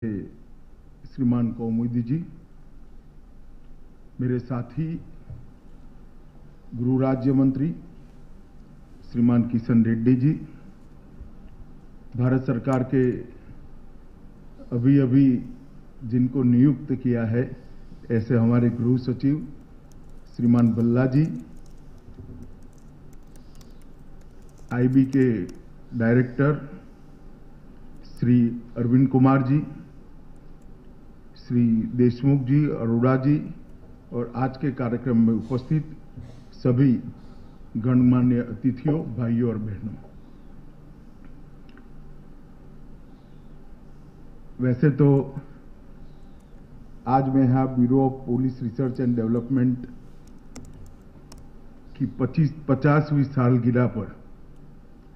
श्रीमान कौमुदी जी, मेरे साथी गृह राज्य मंत्री श्रीमान किशन रेड्डी जी, भारत सरकार के अभी जिनको नियुक्त किया है ऐसे हमारे गृह सचिव श्रीमान बल्ला जी, आईबी के डायरेक्टर श्री अरविंद कुमार जी, श्री देशमुख जी, अरोड़ा जी और आज के कार्यक्रम में उपस्थित सभी गणमान्य अतिथियों, भाइयों और बहनों। वैसे तो आज मैं यहाँ bureau of police research and development की 50वीं सालगिरह पर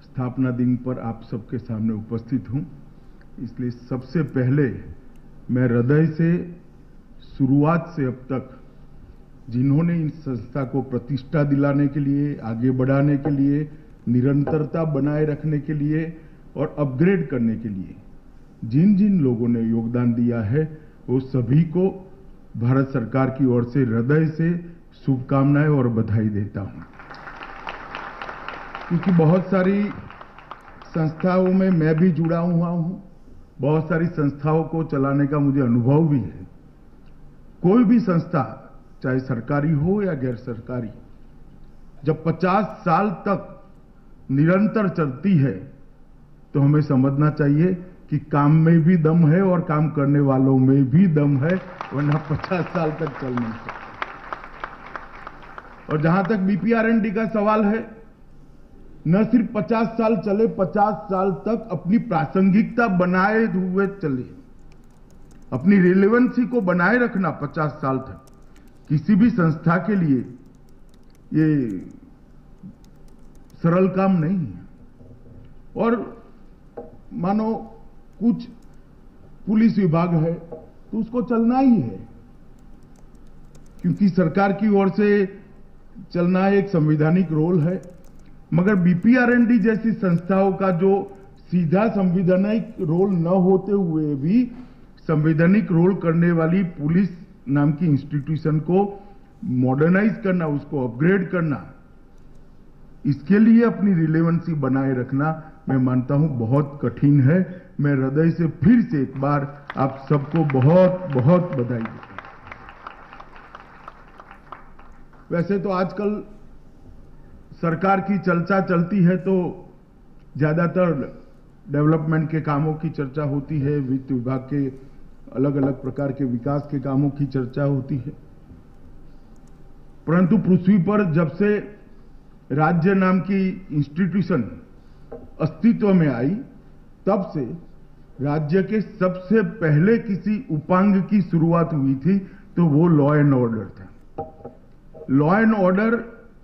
स्थापना दिन पर आप सबके सामने उपस्थित हूँ। इसलिए सबसे पहले मैं हृदय से शुरुआत से अब तक जिन्होंने इन संस्था को प्रतिष्ठा दिलाने के लिए, आगे बढ़ाने के लिए, निरंतरता बनाए रखने के लिए और अपग्रेड करने के लिए जिन जिन लोगों ने योगदान दिया है वो सभी को भारत सरकार की ओर से हृदय से शुभकामनाएं और बधाई देता हूं। क्योंकि बहुत सारी संस्थाओं में मैं भी जुड़ा हुआ हूं, बहुत सारी संस्थाओं को चलाने का मुझे अनुभव भी है। कोई भी संस्था चाहे सरकारी हो या गैर सरकारी, जब 50 साल तक निरंतर चलती है तो हमें समझना चाहिए कि काम में भी दम है और काम करने वालों में भी दम है, वरना 50 साल तक चल नहीं सकता। और जहां तक बीपीआरएनडी का सवाल है, न सिर्फ 50 साल चले, 50 साल तक अपनी प्रासंगिकता बनाए हुए चले, अपनी रिलेवेंसी को बनाए रखना 50 साल तक किसी भी संस्था के लिए ये सरल काम नहीं है। और मानो कुछ पुलिस विभाग है तो उसको चलना ही है, क्योंकि सरकार की ओर से चलना एक संवैधानिक रोल है। मगर बीपीआरएनडी जैसी संस्थाओं का जो सीधा संवैधानिक रोल न होते हुए भी संवैधानिक रोल करने वाली पुलिस नाम की इंस्टीट्यूशन को मॉडर्नाइज करना, उसको अपग्रेड करना, इसके लिए अपनी रिलेवेंसी बनाए रखना मैं मानता हूं बहुत कठिन है। मैं हृदय से फिर से एक बार आप सबको बहुत बहुत बधाई देता हूं। वैसे तो आजकल सरकार की चर्चा चलती है तो ज्यादातर डेवलपमेंट के कामों की चर्चा होती है, वित्त विभाग के अलग अलग प्रकार के विकास के कामों की चर्चा होती है। परंतु पृथ्वी पर जब से राज्य नाम की इंस्टीट्यूशन अस्तित्व में आई, तब से राज्य के सबसे पहले किसी उपांग की शुरुआत हुई थी तो वो लॉ एंड ऑर्डर था। लॉ एंड ऑर्डर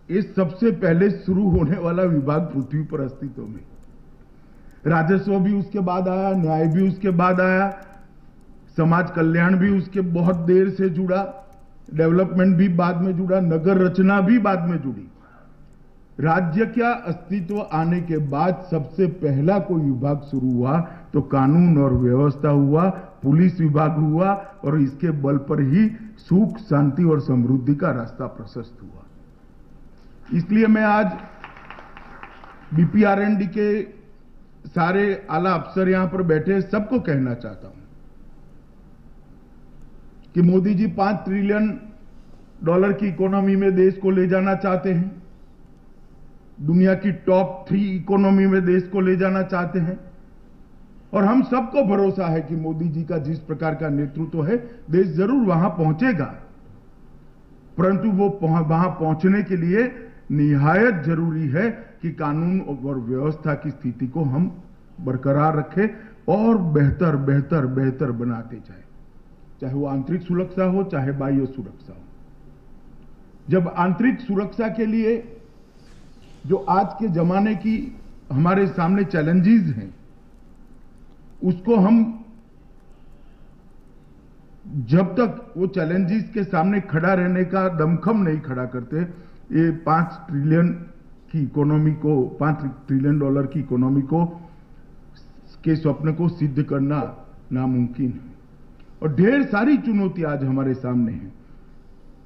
ये सबसे पहले शुरू होने वाला विभाग पृथ्वी पर अस्तित्व में। राजस्व भी उसके बाद आया, न्याय भी उसके बाद आया, समाज कल्याण भी उसके बहुत देर से जुड़ा, डेवलपमेंट भी बाद में जुड़ा, नगर रचना भी बाद में जुड़ी। राज्य का अस्तित्व आने के बाद सबसे पहला कोई विभाग शुरू हुआ तो कानून और व्यवस्था हुआ, पुलिस विभाग हुआ और इसके बल पर ही सुख, शांति और समृद्धि का रास्ता प्रशस्त हुआ। इसलिए मैं आज बीपीआरएनडी के सारे आला अफसर यहां पर बैठे सबको कहना चाहता हूं कि मोदी जी $5 ट्रिलियन की इकोनॉमी में देश को ले जाना चाहते हैं, दुनिया की टॉप 3 इकोनॉमी में देश को ले जाना चाहते हैं। और हम सबको भरोसा है कि मोदी जी का जिस प्रकार का नेतृत्व है, देश जरूर वहां पहुंचेगा। परंतु वो वहां पहुंचने के लिए निहायत जरूरी है कि कानून और व्यवस्था की स्थिति को हम बरकरार रखें और बेहतर बेहतर बेहतर बनाते जाएं, चाहे वो आंतरिक सुरक्षा हो चाहे बाह्य सुरक्षा हो। जब आंतरिक सुरक्षा के लिए जो आज के जमाने की हमारे सामने चैलेंजेस हैं, उसको हम जब तक वो चैलेंजेस के सामने खड़ा रहने का दमखम नहीं खड़ा करते, ये $5 ट्रिलियन की इकोनॉमी को, $5 ट्रिलियन की इकोनॉमी को के स्वप्न को सिद्ध करना नामुमकिन है। और ढेर सारी चुनौतियां आज हमारे सामने हैं,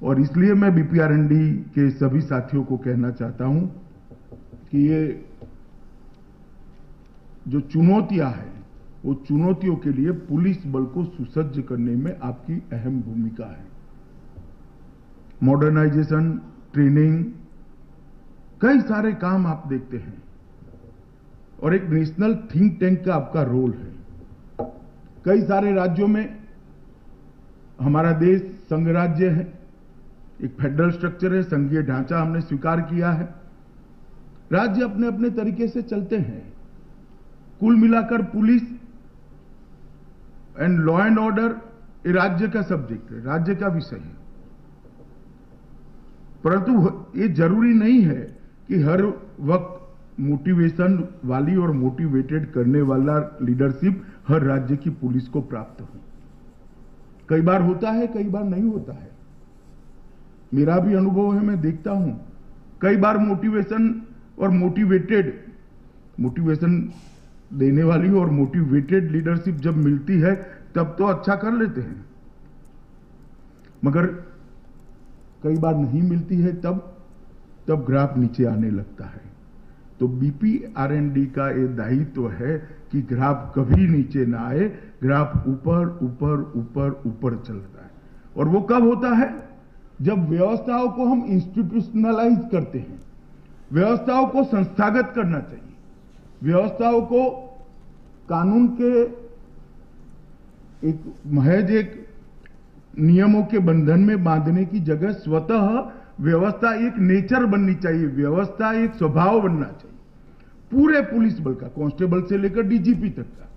और इसलिए मैं बीपीआरएनडी के सभी साथियों को कहना चाहता हूं कि ये जो चुनौतियां हैं, वो चुनौतियों के लिए पुलिस बल को सुसज्ज करने में आपकी अहम भूमिका है। मॉडर्नाइजेशन, ट्रेनिंग, कई सारे काम आप देखते हैं, और एक नेशनल थिंक टैंक का आपका रोल है। कई सारे राज्यों में हमारा देश संघ राज्य है, एक फेडरल स्ट्रक्चर है, संघीय ढांचा हमने स्वीकार किया है। राज्य अपने अपने तरीके से चलते हैं। कुल मिलाकर police and law and order ये राज्य का सब्जेक्ट है, राज्य का विषय है। परंतु ये जरूरी नहीं है कि हर वक्त मोटिवेशन वाली और मोटिवेटेड करने वाला लीडरशिप हर राज्य की पुलिस को प्राप्त हो। कई बार होता है, कई बार नहीं होता है। मेरा भी अनुभव है, मैं देखता हूं कई बार मोटिवेशन और मोटिवेशन देने वाली और मोटिवेटेड लीडरशिप जब मिलती है तब तो अच्छा कर लेते हैं, मगर कई बार नहीं मिलती है, तब ग्राफ नीचे आने लगता है। तो बीपीआरएनडी का ये दायित्व है कि ग्राफ कभी नीचे ना आए, ग्राफ ऊपर ऊपर ऊपर ऊपर चलता है। और वो कब होता है? जब व्यवस्थाओं को हम इंस्टीट्यूशनलाइज करते हैं। व्यवस्थाओं को संस्थागत करना चाहिए। व्यवस्थाओं को कानून के महज एक नियमों के बंधन में बांधने की जगह स्वतः व्यवस्था एक नेचर बननी चाहिए, व्यवस्था एक स्वभाव बनना चाहिए पूरे पुलिस बल का, कांस्टेबल से लेकर डीजीपी तक का।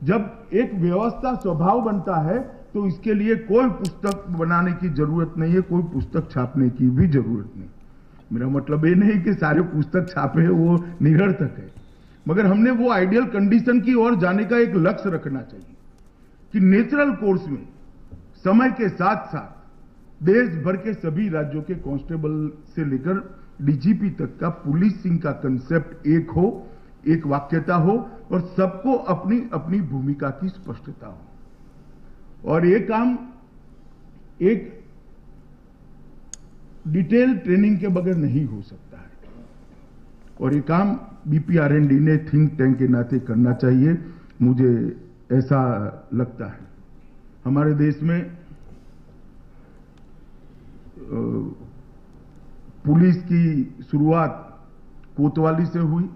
जब एक व्यवस्था स्वभाव बनता है तो इसके लिए कोई पुस्तक बनाने की जरूरत नहीं है, कोई पुस्तक छापने की भी जरूरत नहीं। मेरा मतलब ये नहीं कि सारे पुस्तक छापे वो निरर्थक है, मगर हमने वो आइडियल कंडीशन की ओर जाने का एक लक्ष्य रखना चाहिए कि नेचुरल कोर्स में समय के साथ साथ देश भर के सभी राज्यों के कांस्टेबल से लेकर डीजीपी तक का पुलिसिंग का कंसेप्ट एक हो, एक वाक्यता हो, और सबको अपनी अपनी भूमिका की स्पष्टता हो। और ये काम एक डिटेल ट्रेनिंग के बगैर नहीं हो सकता है, और ये काम बीपीआरएनडी ने थिंक टैंक के नाते करना चाहिए, मुझे ऐसा लगता है। हमारे देश में पुलिस की शुरुआत कोतवाली से हुई,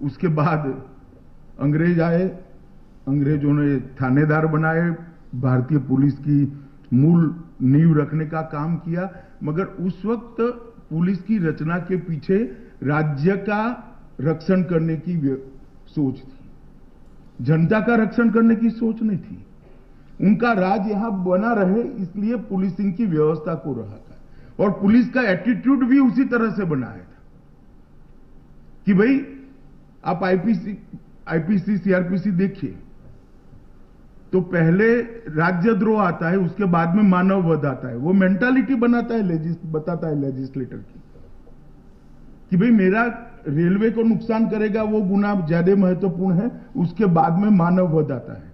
उसके बाद अंग्रेज आए, अंग्रेजों ने थानेदार बनाए, भारतीय पुलिस की मूल नींव रखने का काम किया। मगर उस वक्त पुलिस की रचना के पीछे राज्य का रक्षण करने की सोच थी, जनता का रक्षण करने की सोच नहीं थी। उनका राज यहां बना रहे इसलिए पुलिसिंग की व्यवस्था को रहा था, और पुलिस का एटीट्यूड भी उसी तरह से बनाया था कि भाई आप आईपीसी सीआरपीसी देखिए तो पहले राज्यद्रोह आता है, उसके बाद में मानव वध आता है। वो मेंटालिटी बताता है लेजिस्लेटर की कि भाई मेरा रेलवे को नुकसान करेगा वो गुना ज्यादा महत्वपूर्ण है, उसके बाद में मानव वध आता है।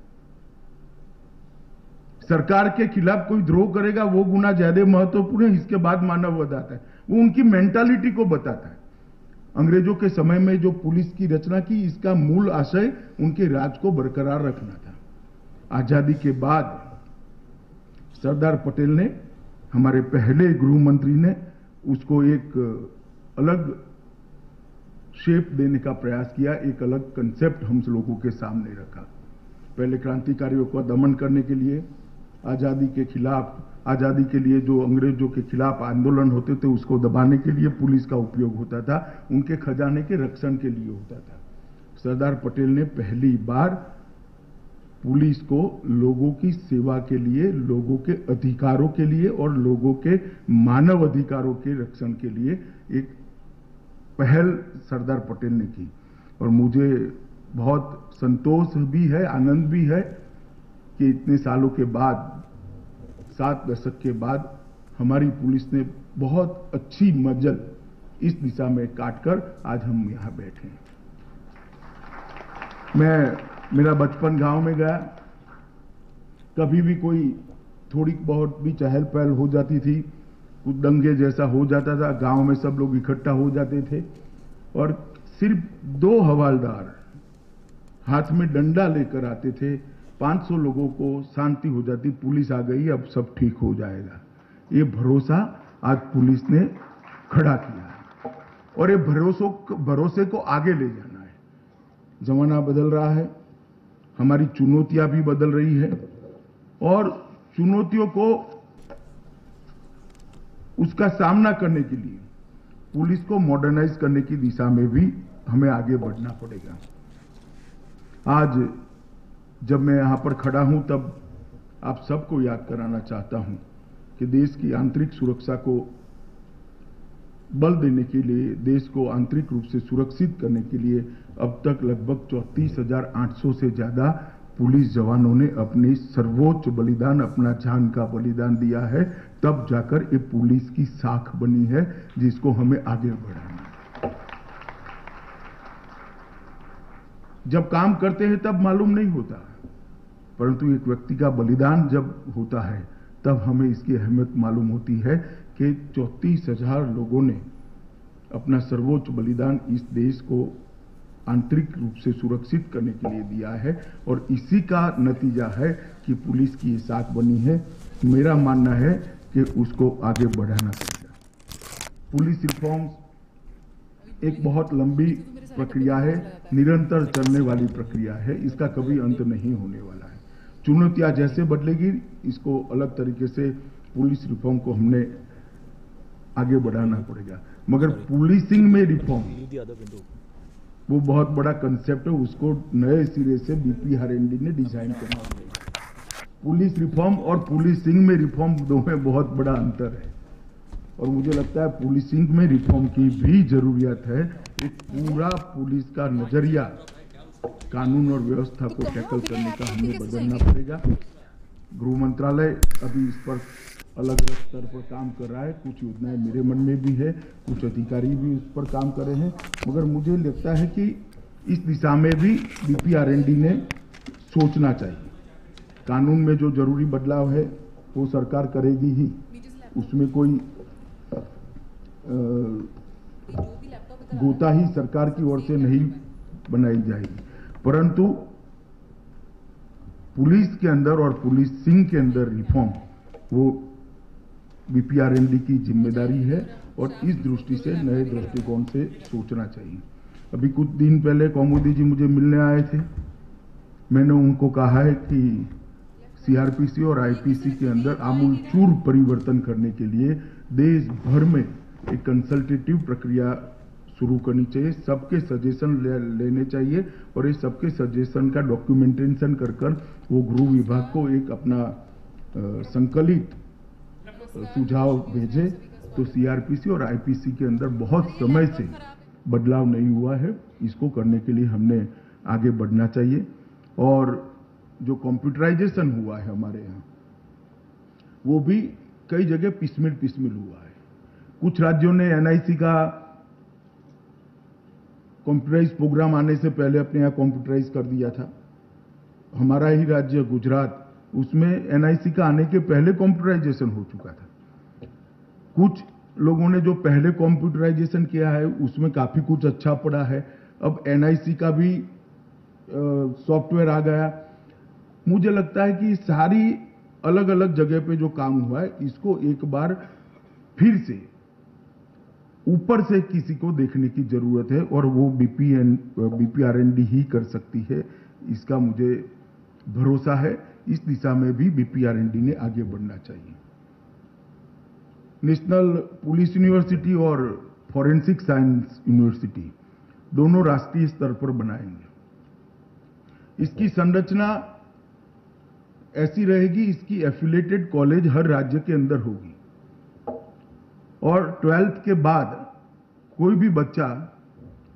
सरकार के खिलाफ कोई द्रोह करेगा वो गुना ज्यादा महत्वपूर्ण है, इसके बाद मानव वध आता है। वो उनकी मेंटालिटी को बताता है। अंग्रेजों के समय में जो पुलिस की रचना की, इसका मूल आशय उनके राज को बरकरार रखना था। आजादी के बाद सरदार पटेल ने, हमारे पहले गृह मंत्री ने, उसको एक अलग शेप देने का प्रयास किया, एक अलग कंसेप्ट हम लोगों के सामने रखा। पहले क्रांतिकारियों को दमन करने के लिए, आजादी के खिलाफ, आजादी के लिए जो अंग्रेजों के खिलाफ आंदोलन होते थे उसको दबाने के लिए पुलिस का उपयोग होता था, उनके खजाने के रक्षण के लिए होता था। सरदार पटेल ने पहली बार पुलिस को लोगों की सेवा के लिए, लोगों के अधिकारों के लिए और लोगों के मानव अधिकारों के रक्षण के लिए एक पहल सरदार पटेल ने की। और मुझे बहुत संतोष भी है, आनंद भी है कि इतने सालों के बाद, 7 दशक के बाद, हमारी पुलिस ने बहुत अच्छी मजल इस दिशा में काटकर आज हम यहां बैठे हैं। मैं मेरा बचपन गांव में गया, कभी भी कोई थोड़ी बहुत भी चहल पहल हो जाती थी, कुछ दंगे जैसा हो जाता था, गांव में सब लोग इकट्ठा हो जाते थे और सिर्फ 2 हवलदार हाथ में डंडा लेकर आते थे, 500 लोगों को शांति हो जाती, पुलिस आ गई, अब सब ठीक हो जाएगा। ये भरोसा आज पुलिस ने खड़ा किया है और ये भरोसे को आगे ले जाना है। जमाना बदल रहा है, हमारी चुनौतियां भी बदल रही है और चुनौतियों को उसका सामना करने के लिए पुलिस को मॉडर्नाइज करने की दिशा में भी हमें आगे बढ़ना पड़ेगा। आज जब मैं यहां पर खड़ा हूं तब आप सबको याद कराना चाहता हूं कि देश की आंतरिक सुरक्षा को बल देने के लिए, देश को आंतरिक रूप से सुरक्षित करने के लिए अब तक लगभग 34,800 से ज्यादा पुलिस जवानों ने अपनी सर्वोच्च बलिदान, अपना जान का बलिदान दिया है। तब जाकर ये पुलिस की साख बनी है जिसको हमें आगे बढ़ाना है। जब काम करते हैं तब मालूम नहीं होता, परंतु एक व्यक्ति का बलिदान जब होता है तब हमें इसकी अहमियत मालूम होती है कि 34,000 लोगों ने अपना सर्वोच्च बलिदान इस देश को आंतरिक रूप से सुरक्षित करने के लिए दिया है और इसी का नतीजा है कि पुलिस की ये साख बनी है। मेरा मानना है कि उसको आगे बढ़ाना पड़ेगा। पुलिस रिफॉर्म्स एक बहुत लंबी प्रक्रिया है, निरंतर चलने वाली प्रक्रिया है, इसका कभी अंत नहीं होने वाला है। चुनौतियां जैसे बदलेगी, इसको अलग तरीके से पुलिस रिफॉर्म को हमने आगे बढ़ाना पड़ेगा। मगर पुलिसिंग में रिफॉर्म वो बहुत बड़ा कंसेप्ट है, उसको नए सिरे से बीपी आरएनडी ने डिजाइन करना पड़ेगा। पुलिस रिफॉर्म और पुलिसिंग में रिफॉर्म दो में बहुत बड़ा अंतर है और मुझे लगता है पुलिसिंग में रिफॉर्म की भी जरूरत है। एक पूरा पुलिस का नजरिया कानून और व्यवस्था को टैकल करने का हमें बदलना पड़ेगा। गृह मंत्रालय अभी इस पर अलग अलग स्तर पर काम कर रहा है, कुछ योजनाएं मेरे मन में भी है, कुछ अधिकारी भी उस पर काम कर रहे हैं, मगर मुझे लगता है कि इस दिशा में भी बीपीआरएनडी ने सोचना चाहिए। कानून में जो जरूरी बदलाव है वो सरकार करेगी ही, उसमें कोई गोता ही सरकार की ओर से नहीं बनाई जाएगी, परंतु पुलिस के अंदर और पुलिसिंग के अंदर रिफॉर्म वो बीपीआरएनडी की जिम्मेदारी है और इस दृष्टि से नए दृष्टिकोण से सोचना चाहिए। अभी कुछ दिन पहले कौमुदी जी मुझे मिलने आए थे, मैंने उनको कहा है कि सीआरपीसी और आईपीसी के अंदर आमूलचूल परिवर्तन करने के लिए देश भर में एक कंसल्टेटिव प्रक्रिया शुरू करनी चाहिए, सबके सजेशन लेने चाहिए और इस सबके सजेशन का डॉक्यूमेंटेशन कर वो गृह विभाग को एक अपना संकलित सुझाव भेजे। तो सीआरपीसी और आईपीसी के अंदर बहुत समय से बदलाव नहीं हुआ है, इसको करने के लिए हमने आगे बढ़ना चाहिए। और जो कंप्यूटराइजेशन हुआ है हमारे यहाँ, वो भी कई जगह पिसमिल हुआ है। कुछ राज्यों ने एनआईसी का कंप्यूटराइज प्रोग्राम आने से पहले अपने यहाँ कंप्यूटराइज कर दिया था। हमारा ही राज्य गुजरात, उसमें एनआईसी का आने के पहले कंप्यूटराइजेशन हो चुका था। कुछ लोगों ने जो पहले कंप्यूटराइजेशन किया है उसमें काफी कुछ अच्छा पड़ा है। अब एनआईसी का भी सॉफ्टवेयर आ गया। मुझे लगता है कि सारी अलग अलग जगह पे जो काम हुआ है इसको एक बार फिर से ऊपर से किसी को देखने की जरूरत है और वो बीपीआरएनडी ही कर सकती है, इसका मुझे भरोसा है। इस दिशा में भी बीपीआरएनडी ने आगे बढ़ना चाहिए। नेशनल पुलिस यूनिवर्सिटी और फॉरेंसिक साइंस यूनिवर्सिटी दोनों राष्ट्रीय स्तर पर बनाएंगे। इसकी संरचना ऐसी रहेगी, इसकी एफिलिएटेड कॉलेज हर राज्य के अंदर होगी और 12th के बाद कोई भी बच्चा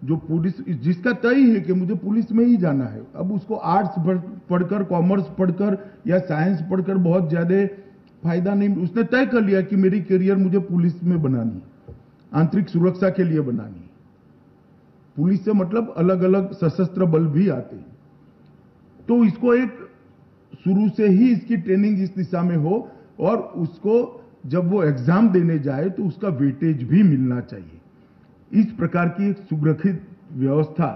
जो पुलिस, जिसका तय है कि मुझे पुलिस में ही जाना है, अब उसको आर्ट्स पढ़कर, कॉमर्स पढ़कर या साइंस पढ़कर बहुत ज्यादा फायदा नहीं। उसने तय कर लिया कि मेरी करियर मुझे पुलिस में बनानी है, आंतरिक सुरक्षा के लिए बनानी है। पुलिस से मतलब अलग अलग सशस्त्र बल भी आते हैं। तो इसको एक शुरू से ही इसकी ट्रेनिंग इस दिशा में हो और उसको जब वो एग्जाम देने जाए तो उसका वेटेज भी मिलना चाहिए। इस प्रकार की एक सुगठित व्यवस्था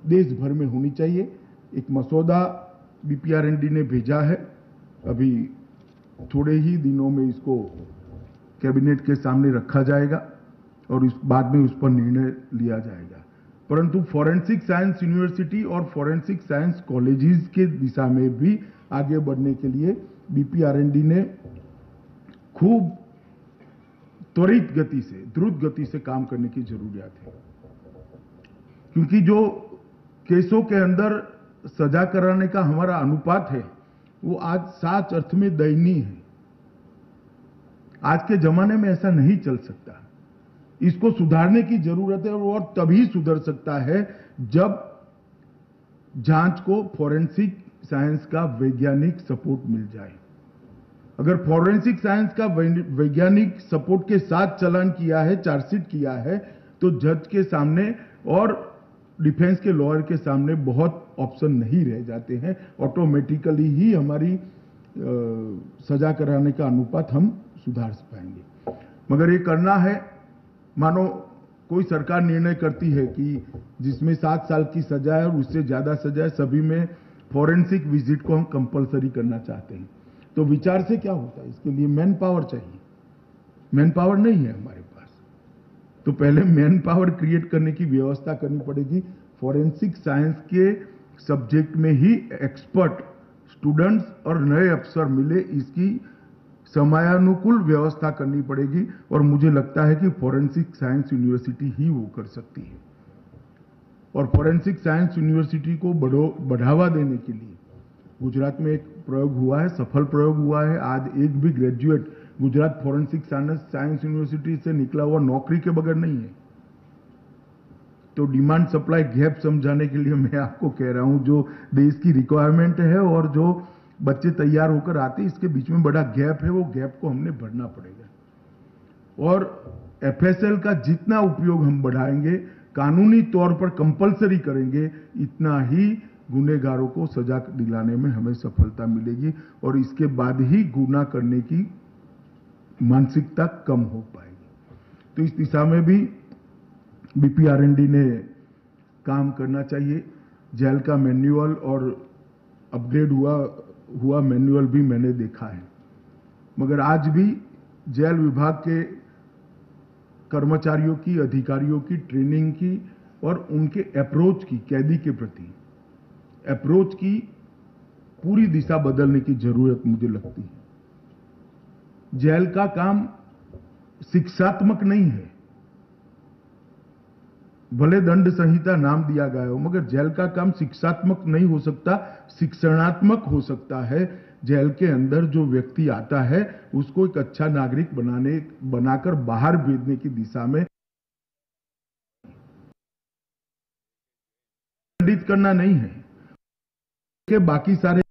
देश भर में होनी चाहिए। एक मसौदा बीपीआरएनडी ने भेजा है, अभी थोड़े ही दिनों में इसको कैबिनेट के सामने रखा जाएगा और इस बाद में उस पर निर्णय लिया जाएगा। परंतु फॉरेंसिक साइंस यूनिवर्सिटी और फॉरेंसिक साइंस कॉलेजेस के दिशा में भी आगे बढ़ने के लिए बीपीआरएनडी ने खूब त्वरित गति से, द्रुत गति से काम करने की जरूरत है, क्योंकि जो केसों के अंदर सजा कराने का हमारा अनुपात है वो आज सच अर्थ में दयनीय है। आज के जमाने में ऐसा नहीं चल सकता। इसको सुधारने की जरूरत है और तभी सुधर सकता है जब जांच को फॉरेंसिक साइंस का वैज्ञानिक सपोर्ट मिल जाए। अगर फॉरेंसिक साइंस का वैज्ञानिक सपोर्ट के साथ चालान किया है, चार्जशीट किया है, तो जज के सामने और डिफेंस के लॉयर के सामने बहुत ऑप्शन नहीं रह जाते हैं। ऑटोमेटिकली ही हमारी सजा कराने का अनुपात हम सुधार पाएंगे। मगर ये करना है, मानो कोई सरकार निर्णय करती है कि जिसमें 7 साल की सजा है और उससे ज्यादा सजा है, सभी में फॉरेंसिक विजिट को हम कंपलसरी करना चाहते हैं, तो विचार से क्या होता है? इसके लिए मैन पावर चाहिए। मैन पावर नहीं है हमारे पास, तो पहले मैन पावर क्रिएट करने की व्यवस्था करनी पड़ेगी। फॉरेंसिक साइंस के सब्जेक्ट में ही एक्सपर्ट स्टूडेंट्स और नए अफसर मिले, इसकी समयानुकूल व्यवस्था करनी पड़ेगी और मुझे लगता है कि फॉरेंसिक साइंस यूनिवर्सिटी ही वो कर सकती है। और फॉरेंसिक साइंस यूनिवर्सिटी को बढ़ावा देने के लिए गुजरात में एक प्रयोग हुआ है, सफल प्रयोग हुआ है। आज एक भी graduate Gujarat forensic science university से निकला हुआ नौकरी के बगैर नहीं है। तो डिमांड सप्लाई गैप समझाने के लिए मैं आपको कह रहा हूं, जो देश की रिक्वायरमेंट है और जो बच्चे तैयार होकर आते हैं, इसके बीच में बड़ा गैप है, वो गैप को हमने भरना पड़ेगा। और एफएसएल का जितना उपयोग हम बढ़ाएंगे, कानूनी तौर पर कंपलसरी करेंगे, इतना ही गुनहगारों को सजा दिलाने में हमें सफलता मिलेगी और इसके बाद ही गुनाह करने की मानसिकता कम हो पाएगी। तो इस दिशा में भी बीपीआरएनडी ने काम करना चाहिए। जेल का मैन्युअल और अपग्रेड हुआ मैन्युअल भी मैंने देखा है, मगर आज भी जेल विभाग के कर्मचारियों की, अधिकारियों की ट्रेनिंग की और उनके अप्रोच की, कैदी के प्रति अप्रोच की पूरी दिशा बदलने की जरूरत मुझे लगती है। जेल का काम शिक्षात्मक नहीं है, भले दंड संहिता नाम दिया गया हो, मगर जेल का काम शिक्षात्मक नहीं हो सकता, शिक्षणात्मक हो सकता है। जेल के अंदर जो व्यक्ति आता है उसको एक अच्छा नागरिक बनाकर बाहर भेजने की दिशा में दंडित करना नहीं है कि बाकी सारे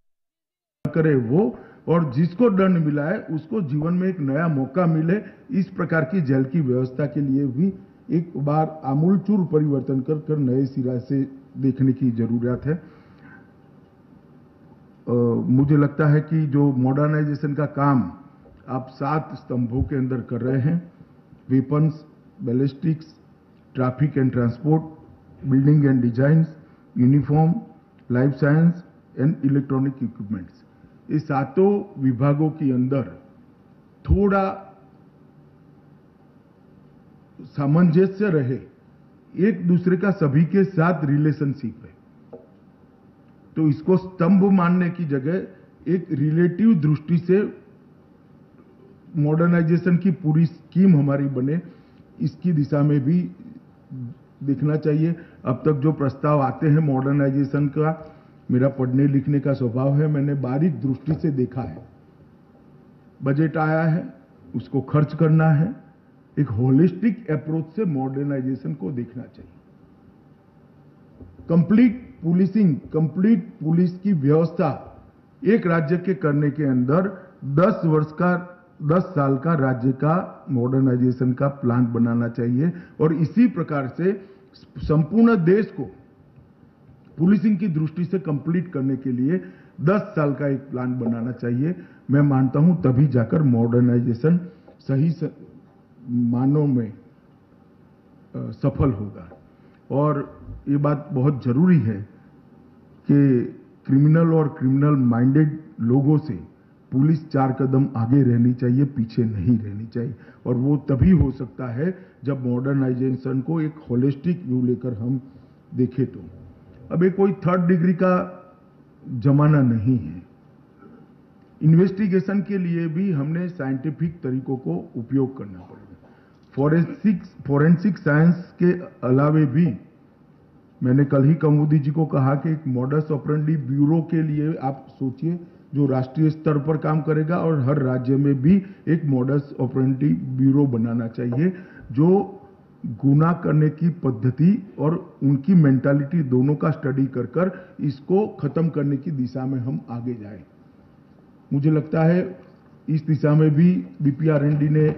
करे वो, और जिसको दंड मिला है उसको जीवन में एक नया मौका मिले। इस प्रकार की जेल की व्यवस्था के लिए भी एक बार आमूलचूल परिवर्तन कर नए सिरा से देखने की जरूरत है। मुझे लगता है कि जो मॉडर्नाइजेशन का काम आप 7 स्तंभों के अंदर कर रहे हैं, weapons, ballistics, traffic and transport, building and designs, uniform, life science and electronic equipments, ये 7 विभागों के अंदर थोड़ा सामंजस्य रहे, एक दूसरे का सभी के साथ रिलेशनशिप है, तो इसको स्तंभ मानने की जगह एक रिलेटिव दृष्टि से मॉडर्नाइजेशन की पूरी स्कीम हमारी बने, इसकी दिशा में भी देखना चाहिए। अब तक जो प्रस्ताव आते हैं मॉडर्नाइजेशन का, मेरा पढ़ने लिखने का स्वभाव है, मैंने बारीक दृष्टि से देखा है। बजट आया है, उसको खर्च करना है, एक होलिस्टिक अप्रोच से मॉडर्नाइजेशन को देखना चाहिए। कंप्लीट पुलिसिंग, कंप्लीट पुलिस की व्यवस्था एक राज्य के करने के अंदर 10 साल का राज्य का मॉडर्नाइजेशन का प्लान बनाना चाहिए और इसी प्रकार से संपूर्ण देश को पुलिसिंग की दृष्टि से कंप्लीट करने के लिए 10 साल का एक प्लान बनाना चाहिए। मैं मानता हूं तभी जाकर मॉडर्नाइजेशन सही मानों में सफल होगा। और ये बात बहुत जरूरी है कि क्रिमिनल और क्रिमिनल माइंडेड लोगों से पुलिस 4 कदम आगे रहनी चाहिए, पीछे नहीं रहनी चाहिए। और वो तभी हो सकता है जब मॉडर्नाइजेशन को एक होलिस्टिक व्यू लेकर हम देखें। तो अब ये कोई 3rd डिग्री का जमाना नहीं है। इन्वेस्टिगेशन के लिए भी हमने साइंटिफिक तरीकों को उपयोग करना पड़ेगा। फोरेंसिक साइंस के अलावे भी मैंने कल ही कमोदी जी को कहा कि एक मॉडस ऑपरेंडी ब्यूरो के लिए आप सोचिए, जो राष्ट्रीय स्तर पर काम करेगा, और हर राज्य में भी एक मॉडस ऑपरेंडी ब्यूरो बनाना चाहिए जो गुना करने की पद्धति और उनकी मेंटालिटी दोनों का स्टडी कर इसको खत्म करने की दिशा में हम आगे जाएं। मुझे लगता है इस दिशा में भी बीपीआरएनडी ने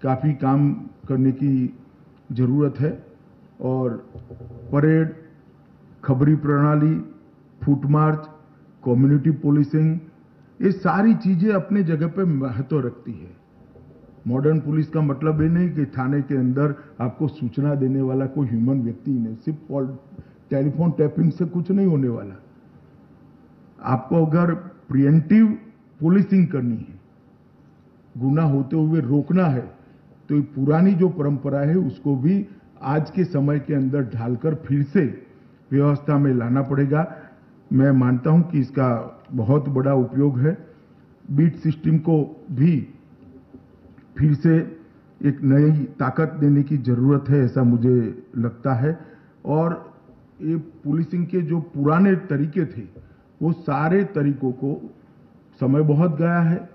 काफी काम करने की जरूरत है। और परेड, खबरी प्रणाली, फुट मार्च, कम्युनिटी पुलिसिंग, ये सारी चीजें अपने जगह पे महत्व रखती है। मॉडर्न पुलिस का मतलब ये नहीं कि थाने के अंदर आपको सूचना देने वाला कोई ह्यूमन व्यक्ति नहीं, सिर्फ टेलीफोन टैपिंग से कुछ नहीं होने वाला। आपको अगर प्रिएंटिव पुलिसिंग करनी है, गुनाह होते हुए रोकना है, तो ये पुरानी जो परंपरा है उसको भी आज के समय के अंदर ढालकर फिर से व्यवस्था में लाना पड़ेगा। मैं मानता हूं कि इसका बहुत बड़ा उपयोग है। बीट सिस्टम को भी फिर से एक नई ताकत देने की जरूरत है, ऐसा मुझे लगता है। और ये पुलिसिंग के जो पुराने तरीके थे, वो सारे तरीकों को समय बहुत गया है,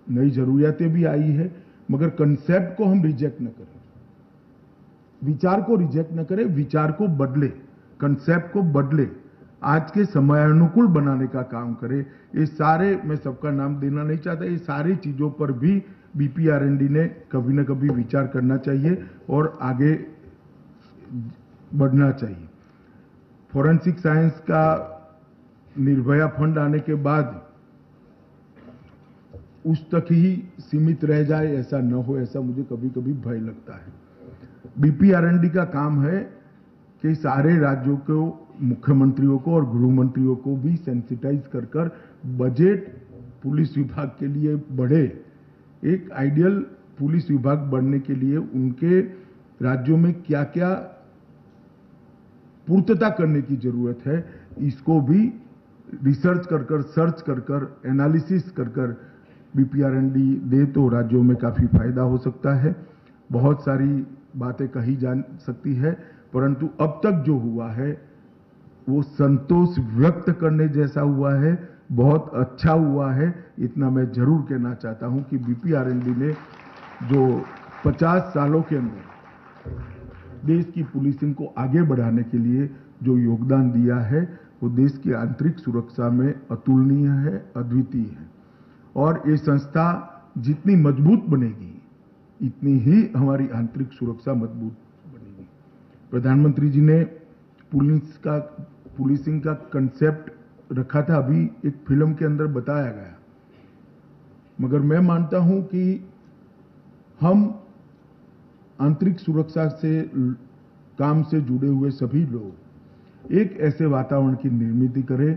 नई जरूरियातें भी आई है, मगर कंसेप्ट को हम रिजेक्ट न करें, विचार को रिजेक्ट न करें, विचार को बदले, कंसेप्ट को बदले, आज के समयानुकूल बनाने का काम करें। ये सारे, मैं सबका नाम देना नहीं चाहता, ये सारी चीजों पर भी बीपीआरएनडी ने कभी न कभी विचार करना चाहिए और आगे बढ़ना चाहिए। फोरेंसिक साइंस का निर्भया फंड आने के बाद उस तक ही सीमित रह जाए, ऐसा न हो, ऐसा मुझे कभी कभी भय लगता है। बीपीआरएनडी का काम है कि सारे राज्यों को, मुख्यमंत्रियों को और गृह मंत्रियों को भी सेंसिटाइज कर बजट पुलिस विभाग के लिए बढ़े। एक आइडियल पुलिस विभाग बढ़ने के लिए उनके राज्यों में क्या क्या पूर्तता करने की जरूरत है, इसको भी रिसर्च सर्च कर एनालिसिस कर बीपीआरएनडी दे तो राज्यों में काफी फायदा हो सकता है। बहुत सारी बातें कही जा सकती है, परंतु अब तक जो हुआ है वो संतोष व्यक्त करने जैसा हुआ है, बहुत अच्छा हुआ है। इतना मैं जरूर कहना चाहता हूं कि बीपीआरएनडी ने जो 50 सालों के अंदर देश की पुलिसिंग को आगे बढ़ाने के लिए जो योगदान दिया है, वो देश की आंतरिक सुरक्षा में अतुलनीय है, अद्वितीय है। और ये संस्था जितनी मजबूत बनेगी, इतनी ही हमारी आंतरिक सुरक्षा मजबूत बनेगी। प्रधानमंत्री जी ने पुलिसिंग का कंसेप्ट रखा था, अभी एक फिल्म के अंदर बताया गया, मगर मैं मानता हूं कि हम आंतरिक सुरक्षा से काम से जुड़े हुए सभी लोग एक ऐसे वातावरण की निर्मित करें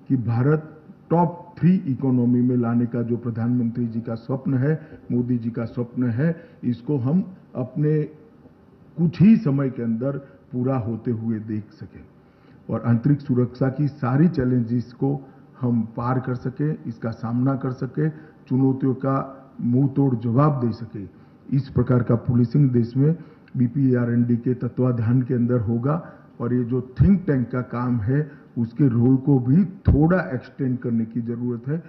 कि भारत टॉप 3 इकोनॉमी में लाने का जो प्रधानमंत्री जी का स्वप्न है, मोदी जी का स्वप्न है, इसको हम अपने कुछ ही समय के अंदर पूरा होते हुए देख सकें और आंतरिक सुरक्षा की सारी चैलेंजेस को हम पार कर सके, इसका सामना कर सके, चुनौतियों का मुंह तोड़ जवाब दे सके। इस प्रकार का पुलिसिंग देश में बीपीआरएनडी के तत्वाधान के अंदर होगा। और ये जो थिंक टैंक का काम है, उसके रोल को भी थोड़ा एक्सटेंड करने की जरूरत है।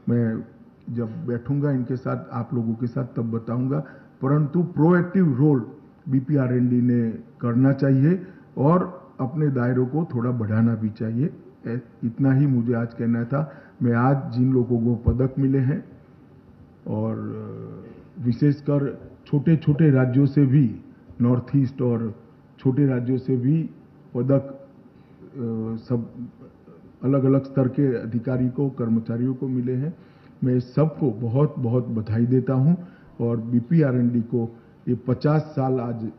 मैं जब बैठूंगा इनके साथ, आप लोगों के साथ, तब बताऊंगा। परंतु प्रोएक्टिव रोल बीपीआरएनडी ने करना चाहिए और अपने दायरों को थोड़ा बढ़ाना भी चाहिए। इतना ही मुझे आज कहना था। मैं आज जिन लोगों को पदक मिले हैं और विशेषकर छोटे छोटे राज्यों से भी, नॉर्थ ईस्ट और छोटे राज्यों से भी पदक सब अलग अलग स्तर के अधिकारी को, कर्मचारियों को मिले हैं। मैं सबको बहुत बहुत बधाई देता हूं और बीपीआरएनडी को ये 50 साल, आज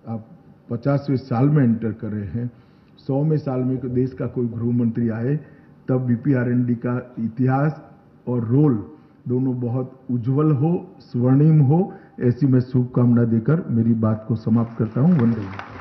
आप 50वें साल में एंटर कर रहे हैं। 100वें साल में देश का कोई गृह मंत्री आए तब बीपीआरएनडी का इतिहास और रोल दोनों बहुत उज्जवल हो, स्वर्णिम हो, ऐसी मैं शुभकामना देकर मेरी बात को समाप्त करता हूं। वंदे मातरम।